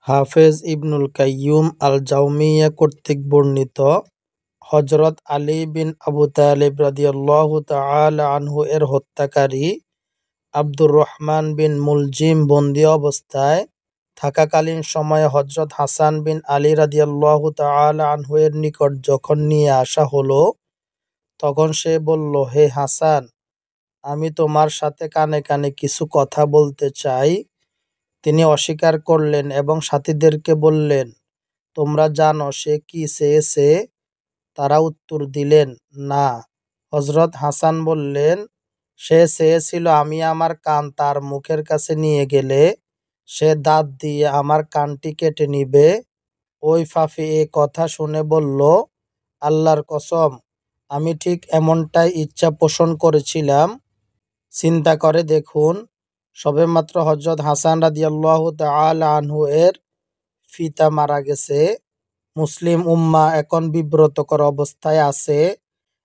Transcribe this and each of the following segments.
হাফেজ ইবনুল কাইয়্যুম আল জাওমিয়া কর্তৃক বর্ণিত হযরত আলী বিন আবু তালিব রাদিয়াল্লাহু তাআলা আনহু এর হত্যাকারী আব্দুর রহমান বিন মুলজিম বন্দী অবস্থায় থাকাকালীন সময়ে হযরত হাসান বিন আলী রাদিয়াল্লাহু তাআলা আনহু এর নিকট যখন নিয়ে আসা হলো, তখন সে বলল, হে হাসান, আমি তোমার সাথে কানে কানে কিছু কথা বলতে চাই। তিনি অস্বীকার করলেন এবং সাথীদেরকে বললেন, তোমরা জানো সে কি চেয়েছে? তারা উত্তর দিলেন, না। হযরত হাসান বললেন, সে চেয়েছিল আমি আমার কান তার মুখের কাছে নিয়ে গেলে সে দাঁত দিয়ে আমার কানটি কেটে নিবে। ওই ফাফি এ কথা শুনে বলল, আল্লাহর কসম, আমি ঠিক এমনটাই ইচ্ছা পোষণ করেছিলাম। চিন্তা করে দেখুন, সবেমাত্র হযরত হাসান রাদিয়াল্লাহু তাআলা আনহু এর পিতা মারা গেছে। মুসলিম উম্মাহ এখন বিব্রতকর অবস্থায় আছে।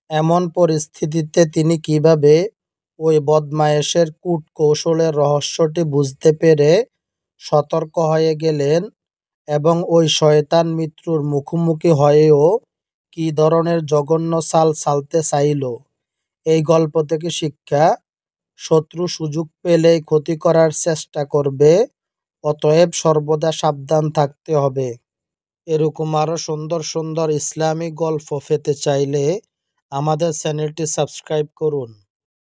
এমন পরিস্থিতিতে তিনি কিভাবে ওই বদমায়েশের কূটকৌশলের রহস্যটি বুঝতে পেরে সতর্ক হয়ে গেলেন এবং ওই শয়তান মিত্রুর মুখোমুখি হয়েও কি ধরনের জঘন্য চাল চালতে চাইল? এই গল্প থেকে শিক্ষা: শত্রু সুযোগ পেলেই ক্ষতি করার চেষ্টা করবে, অতএব সর্বদা সাবধান থাকতে হবে। এরকম আরও সুন্দর সুন্দর ইসলামিক গল্প পেতে চাইলে আমাদের চ্যানেলটি সাবস্ক্রাইব করুন।